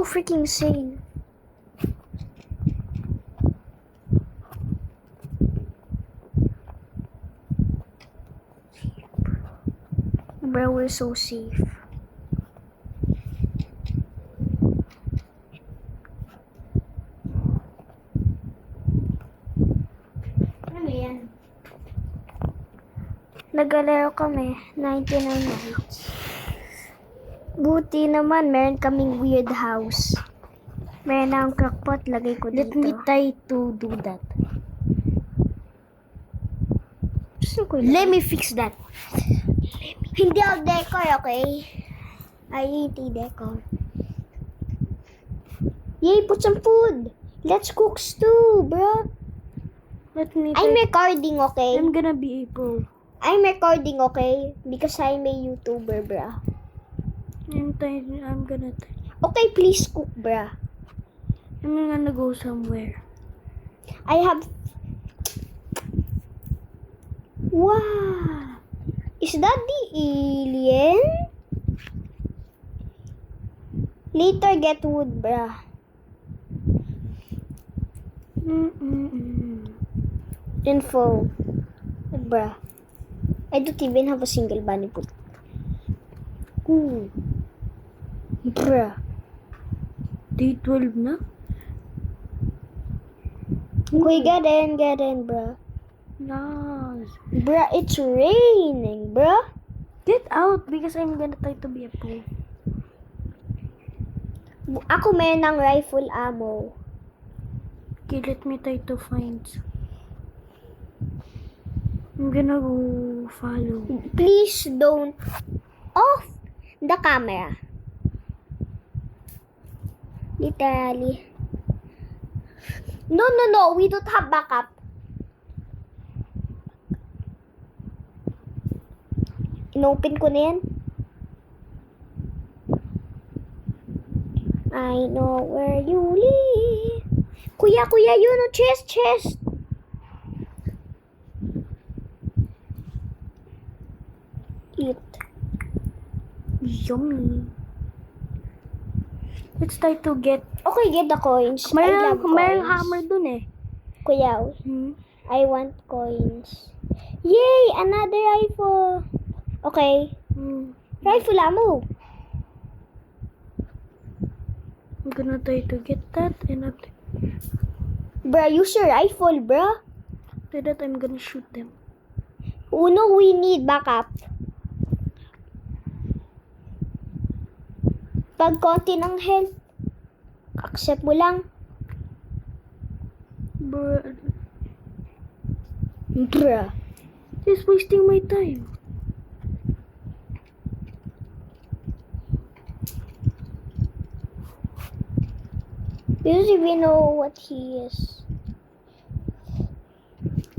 freaking insane. Bro, we're so safe. Ano yan? Naglalaro kami, 99 nights. Buti naman, meron kaming weird house. Meron akong crackpot, lagay ko Let dito. me try to do that. Gusto ko Let me fix that. Hindi ako decor, okay? I hate decor. Yay, put some food. Let's cook stew, bro. Let me I'm try. recording, okay? I'm gonna be able. I'm recording, okay? Because I'm a YouTuber, bro. I'm gonna try. Okay, please cook, bro. I'm gonna go somewhere. I have... Wow! Is that the alien? Later, get wood, bruh. Info. Bruh. I don't even have a single bunny put. Ooh. Bruh. Day 12 na? Okay, get in, bruh. Nice. Bruh, it's raining, bruh. Get out because I'm gonna try to be a pro. Ako meron ng rifle ammo. Okay, let me try to find. I'm gonna go follow. Please don't off the camera. Literally. No. We don't have backup. Inopen ko na yan. I know where you live. Kuya, yun o, chest. Eat. Yummy. Let's try to get. Okay, get the coins. I love Mayroong coins. hammer dun eh. Kuya, I want coins. Yay! Another rifle. Okay. Rifle ammo. I'm gonna try to get that and after Bruh, use your rifle, bruh. that I'm gonna shoot them. Uno, we need backup. Pag konti ng health, accept mo lang. Bruh, Bruh. it's wasting my time. You don't even know what he is.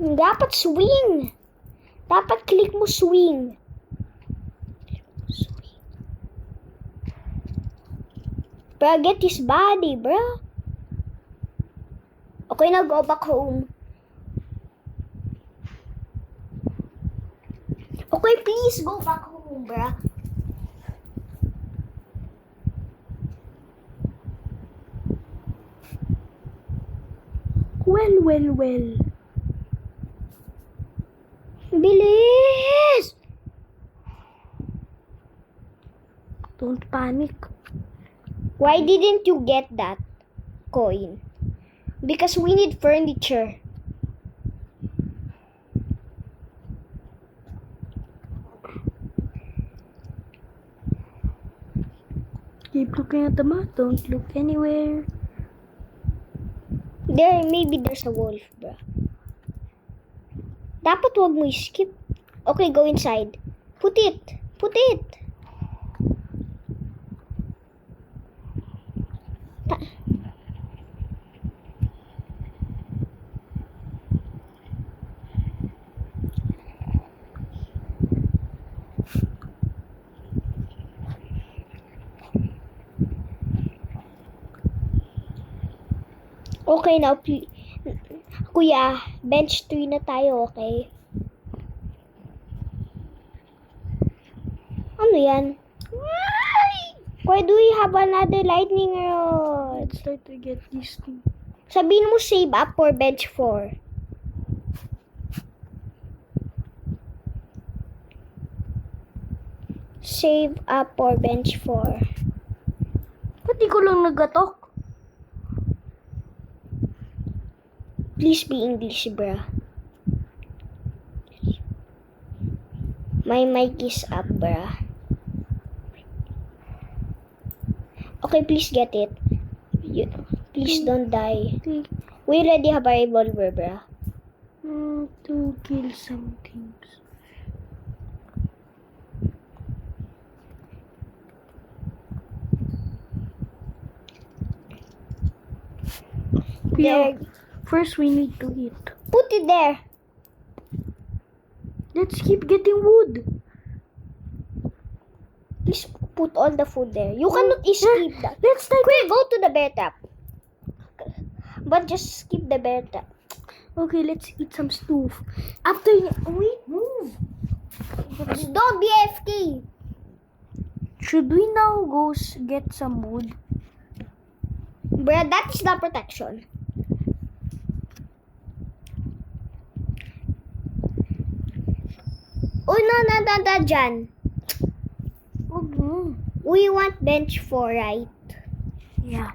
Dapat swing. Dapat click mo swing. Bruh, get his body, bruh. Okay, now go back home. Okay, please go back home, bruh. Well. Bilis! Don't panic. Why didn't you get that coin? Because we need furniture. Keep looking at the map. Don't look anywhere. Maybe there's a wolf, bruh. Dapat wag mo skip. Okay, go inside. Put it. Okay, now, Kuya, bench 3 na tayo, okay? Ano yan? Why do we have another lightning rod? Let's try to get these two. Sabihin mo save up for bench 4. Save up for bench 4. Ba't di ko lang nagatok? Please be English, bruh. My mic is up, bruh. Okay, please get it. Please don't die. We already have a revolver, bruh. To kill some things. There. First, we need to eat. Put it there. Let's keep getting wood. Please put all the food there. You cannot escape that. Let's try. Quick, go to the bear trap. But just skip the bear trap. Okay, let's eat some stew. After wait, move. Just don't be AFK. Should we now go get some wood? Bruh, that is the protection. Oh no, Jan. Okay. We want bench 4, right? Yeah.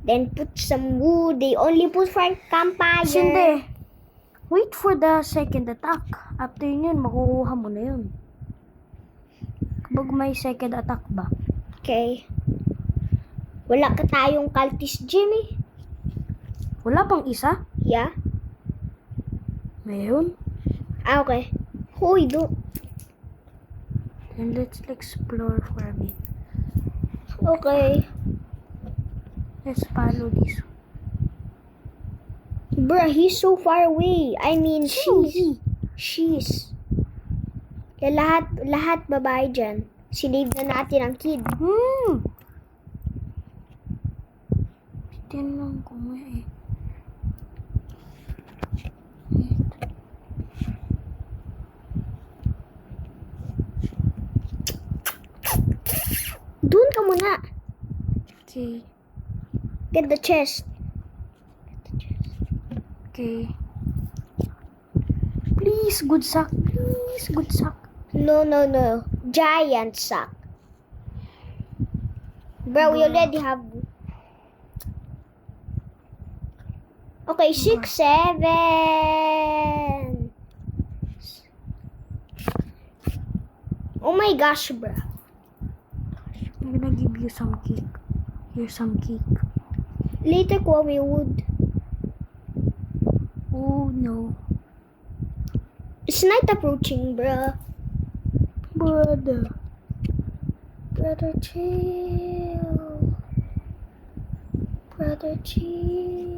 Then put some wood. They only put for campfire. Hindi. Wait for the second attack. After yun, makukuha mo na yun. Kapag may second attack ba? Okay. Wala ka tayong cultist, Jimmy. Wala pang isa? Yeah? Mayroon. Ah, okay. Hoy, do. Then let's explore for a bit. Okay. Let's follow this. Bruh, he's so far away. I mean, She's. she's. Kaya lahat babae dyan. Sinave na natin ang kid. Tinanong ko nga eh. Doon ka muna. Okay. Get the chest. Okay. Please, good sack. Please, good sack. No. Giant sack. Bro, we already have... Okay, 6, 7. Oh my gosh, bro. I'm gonna give you some cake. Here's some cake. Later ko we would. Oh no. It's night approaching, bro. Brother. Brother, chill. Brother, chill.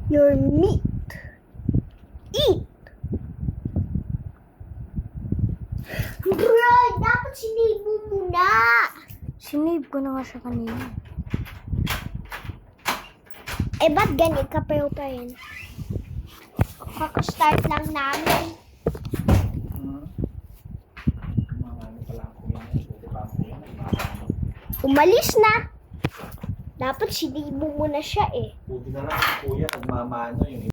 Your meat. Eat. Bro, dapat sinave mo muna. Sinave ko na nga siya kanina. Eh, ba't ganit ka pa rin? Kakastart lang namin. Umalis na. Dapat sinave mo muna siya eh. Buti na lang si Kuya, nagmamano yung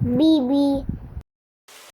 BB